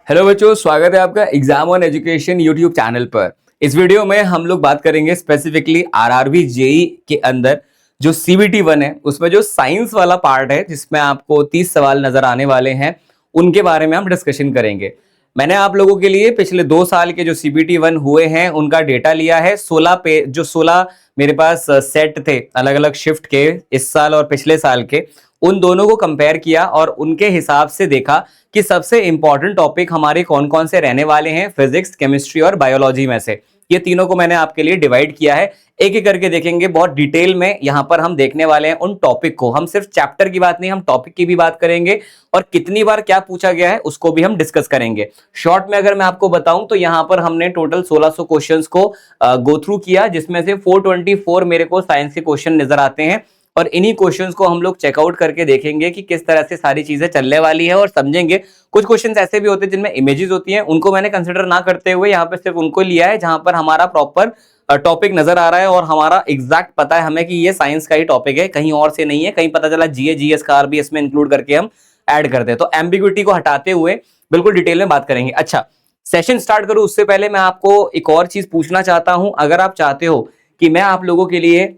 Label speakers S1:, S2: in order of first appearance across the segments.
S1: Hello बच्चों, स्वागत है आपका exam on education YouTube channel पर। इस वीडियो में हम लोग बात करेंगे स्पेसिफिकली आरआरबी जेई के अंदर जो सीबीटी 1 है उसमें जो साइंस वाला पार्ट है जिसमें आपको 30 सवाल नजर आने वाले हैं, उनके बारे में हम डिस्कशन करेंगे। मैंने आप लोगों के लिए पिछले 2 साल के जो सीबीटी 1 हुए हैं उनका डेटा लिया है। 16 पे जो 16 मेरे पास सेट थे अलग अलग शिफ्ट के, इस साल और पिछले साल के, उन दोनों को कंपेयर किया और उनके हिसाब से देखा कि सबसे इंपॉर्टेंट टॉपिक हमारे कौन कौन से रहने वाले हैं फिजिक्स, केमिस्ट्री और बायोलॉजी में से। ये तीनों को मैंने आपके लिए डिवाइड किया है, एक एक करके देखेंगे। बहुत डिटेल में यहां पर हम देखने वाले हैं उन टॉपिक को। हम सिर्फ चैप्टर की बात नहीं, हम टॉपिक की भी बात करेंगे और कितनी बार क्या पूछा गया है उसको भी हम डिस्कस करेंगे। शॉर्ट में अगर मैं आपको बताऊं तो यहां पर हमने टोटल 1600 क्वेश्चंस को गो थ्रू किया, जिसमें से 424 मेरे को साइंस के क्वेश्चन नजर आते हैं और इन्हीं क्वेश्चंस को हम लोग चेकआउट करके देखेंगे कि किस तरह से सारी चीजें चलने वाली है और समझेंगे। कुछ क्वेश्चंस ऐसे भी होते हैं जिनमें इमेजेस होती हैं, उनको मैंने कंसिडर ना करते हुए यहाँ पे सिर्फ उनको लिया है जहां पर हमारा प्रॉपर टॉपिक नजर आ रहा है और हमारा एग्जैक्ट पता है हमें कि ये साइंस का ही टॉपिक है, कहीं और से नहीं है। कहीं पता चला जीए जीएस का भी इसमें इंक्लूड करके हम ऐड करते हैं, तो एम्बिग्विटी को हटाते हुए बिल्कुल डिटेल में बात करेंगे। अच्छा, सेशन स्टार्ट करूं उससे पहले मैं आपको एक और चीज पूछना चाहता हूं। अगर आप चाहते हो कि मैं आप लोगों के लिए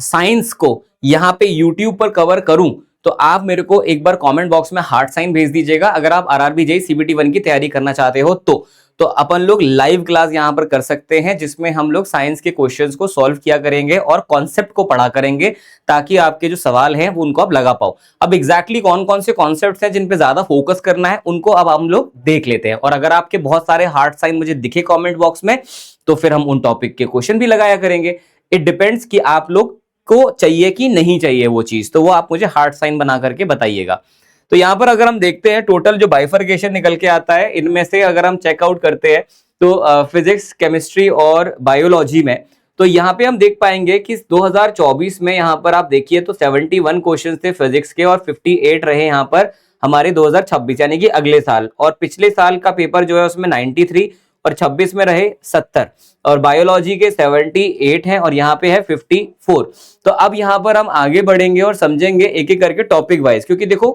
S1: साइंस को यहाँ पे YouTube पर कवर करूं तो आप मेरे को एक बार कमेंट बॉक्स में हार्ट साइन भेज दीजिएगा। अगर आप आरआरबी जेईई सीबीटी 1 की तैयारी करना चाहते हो तो अपन लोग लाइव क्लास यहाँ पर कर सकते हैं, जिसमें हम लोग साइंस के क्वेश्चंस को सॉल्व किया करेंगे और कॉन्सेप्ट को पढ़ा करेंगे ताकि आपके जो सवाल हैं वो उनको आप लगा पाओ। अब एग्जैक्टली कौन कौन से कॉन्सेप्ट्स हैं जिन पे ज्यादा फोकस करना है उनको अब हम लोग देख लेते हैं। और अगर आपके बहुत सारे हार्ट साइन मुझे दिखे कॉमेंट बॉक्स में तो फिर हम उन टॉपिक के क्वेश्चन भी लगाया करेंगे। इट डिपेंड्स कि आप लोग को चाहिए कि नहीं चाहिए वो चीज, तो वो आप मुझे हार्ट साइन बना करके बताइएगा। तो यहां पर अगर हम देखते हैं टोटल जो बाइफर्केशन निकल के आता है, इनमें से अगर हम चेकआउट करते हैं तो फिजिक्स, केमिस्ट्री और बायोलॉजी में, तो यहाँ पे हम देख पाएंगे कि 2024 में यहाँ पर आप देखिए तो 71 क्वेश्चन थे फिजिक्स के और 58 रहे यहाँ पर हमारे 2026 यानी कि अगले साल। और पिछले साल का पेपर जो है उसमें 93 और 26 में रहे 70 और बायोलॉजी के 78 हैं और यहाँ पे है 54। तो अब यहाँ पर हम आगे बढ़ेंगे और समझेंगे एक एक करके टॉपिक वाइज, क्योंकि देखो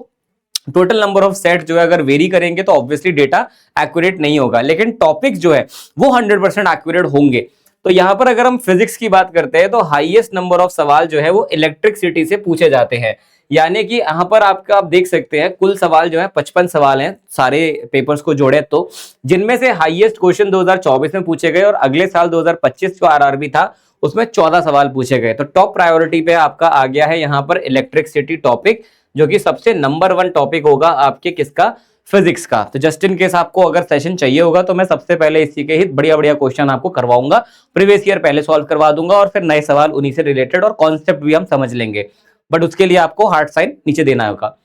S1: टोटल नंबर ऑफ सेट जो है अगर वेरी करेंगे तो ऑब्वियसली डेटा एक्यूरेट नहीं होगा, लेकिन टॉपिक जो है वो 100% एक्यूरेट होंगे। तो यहाँ पर अगर हम फिजिक्स की बात करते हैं तो हाईएस्ट नंबर ऑफ सवाल जो है वो इलेक्ट्रिसिटी से पूछे जाते हैं, यानी कि यहाँ पर आपका आप देख सकते हैं कुल सवाल जो है 55 सवाल हैं सारे पेपर्स को जोड़े तो, जिनमें से हाईएस्ट क्वेश्चन 2024 में पूछे गए और अगले साल 2025 जो आरआरबी था उसमें 14 सवाल पूछे गए। तो टॉप प्रायोरिटी पे आपका आ गया है यहाँ पर इलेक्ट्रिसिटी टॉपिक, जो कि सबसे नंबर 1 टॉपिक होगा आपके किसका, फिजिक्स का। तो जस्ट इन केस आपको अगर सेशन चाहिए होगा तो मैं सबसे पहले इसी के ही बढ़िया बढ़िया क्वेश्चन आपको करवाऊंगा, प्रीवियस ईयर पहले सॉल्व करवा दूंगा और फिर नए सवाल उन्हीं से रिलेटेड और कॉन्सेप्ट भी हम समझ लेंगे। बट उसके लिए आपको हार्ट साइन नीचे देना होगा।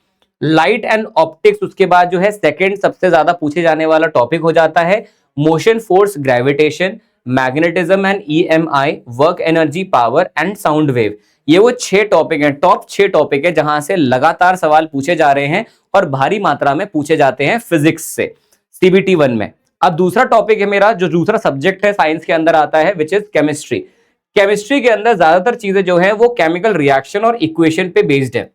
S1: लाइट एंड ऑप्टिक्स उसके बाद जो है सेकंड सबसे ज्यादा पूछे जाने वाला टॉपिक हो जाता है। Motion, force, gravitation, magnetism and EMI, work energy, power and sound wave, ये वो 6 टॉपिक हैं, टॉप 6 टॉपिक है जहां से लगातार सवाल पूछे जा रहे हैं और भारी मात्रा में पूछे जाते हैं फिजिक्स से सीबीटी 1 में। अब दूसरा टॉपिक है मेरा, जो दूसरा सब्जेक्ट है साइंस के अंदर आता है, विच इज केमिस्ट्री। केमिस्ट्री के अंदर ज्यादातर चीजें जो है वो केमिकल रिएक्शन और इक्वेशन पे बेस्ड है,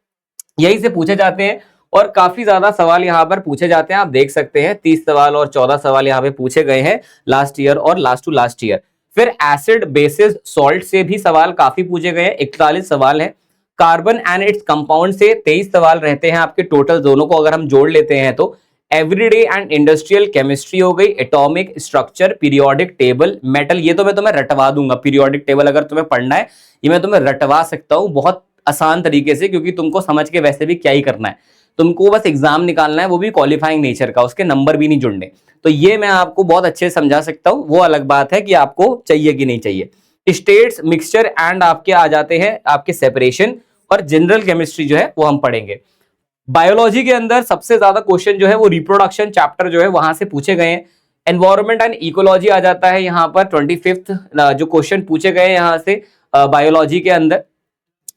S1: यही से पूछे जाते हैं और काफी ज्यादा सवाल यहाँ पर पूछे जाते हैं। आप देख सकते हैं 30 सवाल और 14 सवाल यहाँ पे पूछे गए हैं लास्ट ईयर और लास्ट टू लास्ट ईयर। फिर एसिड, बेसिस, सॉल्ट से भी सवाल काफी पूछे गए हैं, 41 सवाल हैं। कार्बन एंड इट्स कंपाउंड से 23 सवाल रहते हैं आपके टोटल, दोनों को अगर हम जोड़ लेते हैं तो। एवरीडे एंड इंडस्ट्रियल केमिस्ट्री हो गई, atomic structure, periodic table, metal, ये तो मैं तुम्हें रटवा दूंगा। पीरियोडिक टेबल अगर तुम्हें पढ़ना है ये मैं तुम्हें रटवा सकता हूँ बहुत आसान तरीके से, क्योंकि तुमको समझ के वैसे भी क्या ही करना है, तुमको बस एग्जाम निकालना है, वो भी क्वालिफाइंग नेचर का, उसके नंबर भी नहीं जुड़ने। तो ये मैं आपको बहुत अच्छे से समझा सकता हूँ, वो अलग बात है कि आपको चाहिए कि नहीं चाहिए। स्टेट्स, मिक्सचर एंड आपके आ जाते हैं आपके सेपरेशन और जनरल केमिस्ट्री जो है वो हम पढ़ेंगे। बायोलॉजी के अंदर सबसे ज्यादा क्वेश्चन जो है वो रिप्रोडक्शन चैप्टर जो है वहां से पूछे गए हैं। एनवायरमेंट एंड इकोलॉजी आ जाता है यहाँ पर 25th जो क्वेश्चन पूछे गए यहाँ से बायोलॉजी के अंदर।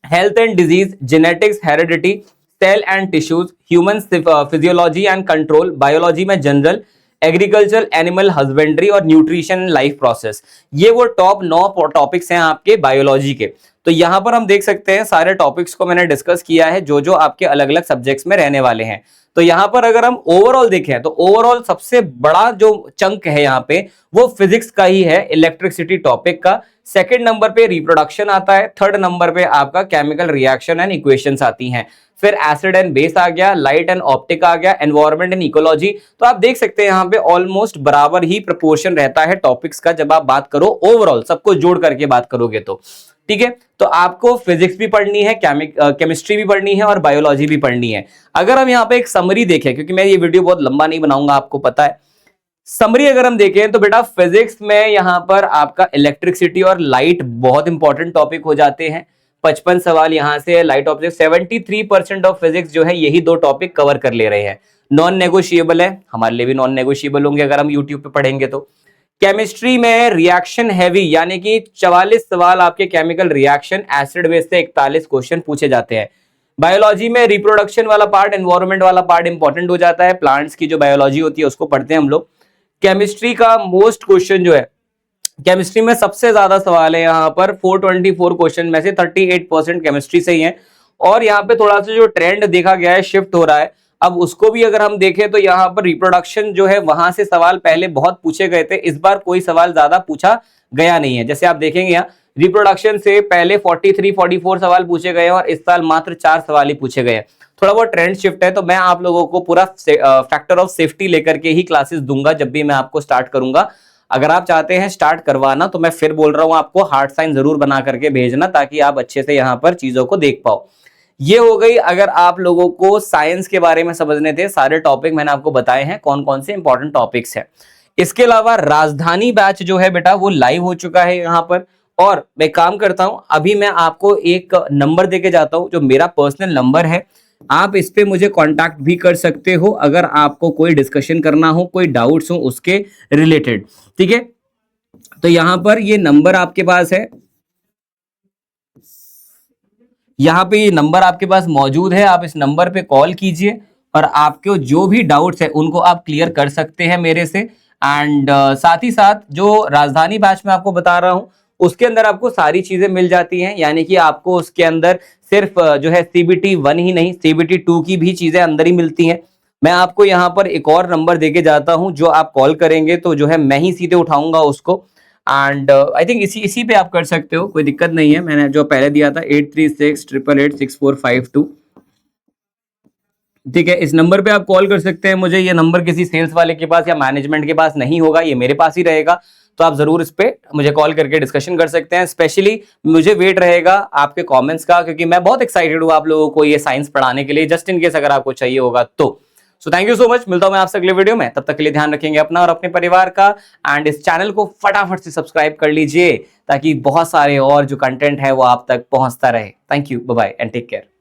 S1: Health and disease, genetics, heredity, cell and tissues, human physiology and control, biology में जनरल, एग्रीकल्चर, एनिमल हस्बेंड्री और न्यूट्रिशन लाइफ प्रोसेस, ये वो टॉप 9 टॉपिक्स हैं आपके बायोलॉजी के। तो यहाँ पर हम देख सकते हैं सारे टॉपिक्स को मैंने डिस्कस किया है जो जो आपके अलग अलग सब्जेक्ट्स में रहने वाले हैं। तो यहाँ पर अगर हम ओवरऑल देखें तो ओवरऑल सबसे बड़ा जो चंक है यहाँ पे वो फिजिक्स का ही है, इलेक्ट्रिसिटी टॉपिक का। सेकंड नंबर पे रिप्रोडक्शन आता है, थर्ड नंबर पे आपका केमिकल रिएक्शन एंड इक्वेशंस आती हैं, फिर एसिड एंड बेस आ गया, लाइट एंड ऑप्टिक आ गया, एनवायरनमेंट एंड इकोलॉजी। तो आप देख सकते हैं यहाँ पे ऑलमोस्ट बराबर ही प्रोपोर्शन रहता है टॉपिक्स का जब आप बात करो ओवरऑल सबको जोड़ करके बात करोगे तो। ठीक है, तो आपको फिजिक्स भी पढ़नी है, केमिस्ट्री भी पढ़नी है और बायोलॉजी भी पढ़नी है। अगर हम यहाँ पे एक समरी देखें, क्योंकि मैं ये वीडियो बहुत लंबा नहीं बनाऊंगा आपको पता है, समरी अगर हम देखें तो बेटा फिजिक्स में यहाँ पर आपका इलेक्ट्रिसिटी और लाइट बहुत इंपॉर्टेंट टॉपिक हो जाते हैं। 55 सवाल यहाँ से, लाइट ऑब्जेक्ट 73% ऑफ फिजिक्स जो है यही दो टॉपिक कवर कर ले रहे हैं। नॉन नेगोशिएबल है, हमारे लिए भी नॉन नेगोशिएबल होंगे अगर हम यूट्यूब पे पढ़ेंगे तो। केमिस्ट्री में रिएक्शन हैवी यानी कि 44 सवाल आपके केमिकल रिएक्शन, एसिड बेस से 41 क्वेश्चन पूछे जाते हैं। बायोलॉजी में रिप्रोडक्शन वाला पार्ट, एनवायरनमेंट वाला पार्ट इंपॉर्टेंट हो जाता है, प्लांट्स की जो बायोलॉजी होती है उसको पढ़ते हैं हम लोग। केमिस्ट्री का मोस्ट क्वेश्चन जो है, केमिस्ट्री में सबसे ज्यादा सवाल है यहाँ पर 424 क्वेश्चन में से 38% केमिस्ट्री से ही है। और यहाँ पे थोड़ा सा जो ट्रेंड देखा गया है शिफ्ट हो रहा है, अब उसको भी अगर हम देखें तो यहाँ पर रिप्रोडक्शन जो है वहां से सवाल पहले बहुत पूछे गए थे, इस बार कोई सवाल ज्यादा पूछा गया नहीं है। जैसे आप देखेंगे यहाँ रिप्रोडक्शन से पहले 43-44 सवाल पूछे गए और इस साल मात्र 4 सवाल ही पूछे गए। थोड़ा बहुत ट्रेंड शिफ्ट है, तो मैं आप लोगों को पूरा फैक्टर ऑफ सेफ्टी लेकर के ही क्लासेस दूंगा जब भी मैं आपको स्टार्ट करूंगा। अगर आप चाहते हैं स्टार्ट करवाना तो मैं फिर बोल रहा हूं आपको हार्ट साइन जरूर बना करके भेजना ताकि आप अच्छे से यहाँ पर चीजों को देख पाओ। ये हो गई अगर आप लोगों को साइंस के बारे में समझने थे, सारे टॉपिक मैंने आपको बताए हैं कौन कौन से इंपॉर्टेंट टॉपिक्स हैं। इसके अलावा राजधानी बैच जो है बेटा वो लाइव हो चुका है यहाँ पर। और मैं काम करता हूं, अभी मैं आपको एक नंबर देके जाता हूं जो मेरा पर्सनल नंबर है, आप इस पे मुझे कांटेक्ट भी कर सकते हो अगर आपको कोई डिस्कशन करना हो, कोई डाउट्स हो उसके रिलेटेड। ठीक है, तो यहां पर ये नंबर आपके पास है, यहाँ पे ये नंबर आपके पास मौजूद है, आप इस नंबर पे कॉल कीजिए और आपके जो भी डाउट्स है उनको आप क्लियर कर सकते हैं मेरे से। एंड साथ ही साथ जो राजधानी बैच में आपको बता रहा हूँ उसके अंदर आपको सारी चीजें मिल जाती हैं, यानी कि आपको उसके अंदर सिर्फ जो है CBT 1 ही नहीं CBT 2 की भी चीजें अंदर ही मिलती हैं। मैं आपको यहाँ पर एक और नंबर देके जाता हूँ, जो आप कॉल करेंगे तो जो है मैं ही सीधे उठाऊंगा उसको। एंड आई थिंक इसी पे आप कर सकते हो, कोई दिक्कत नहीं है। मैंने जो पहले दिया था 8368886452, ठीक है, इस नंबर पे आप कॉल कर सकते हैं मुझे। ये नंबर किसी सेल्स वाले के पास या मैनेजमेंट के पास नहीं होगा, ये मेरे पास ही रहेगा, तो आप जरूर इस पे मुझे कॉल करके डिस्कशन कर सकते हैं। स्पेशली मुझे वेट रहेगा आपके कमेंट्स का, क्योंकि मैं बहुत एक्साइटेड हूँ आप लोगों को ये साइंस पढ़ाने के लिए, जस्ट इन केस अगर आपको चाहिए होगा तो। So thank you so much, मिलता हूं मैं आपसे अगले वीडियो में, तब तक के लिए ध्यान रखेंगे अपना और अपने परिवार का। एंड इस चैनल को फटाफट से सब्सक्राइब कर लीजिए ताकि बहुत सारे और जो कंटेंट है वो आप तक पहुंचता रहे। Thank you, bye bye and take care.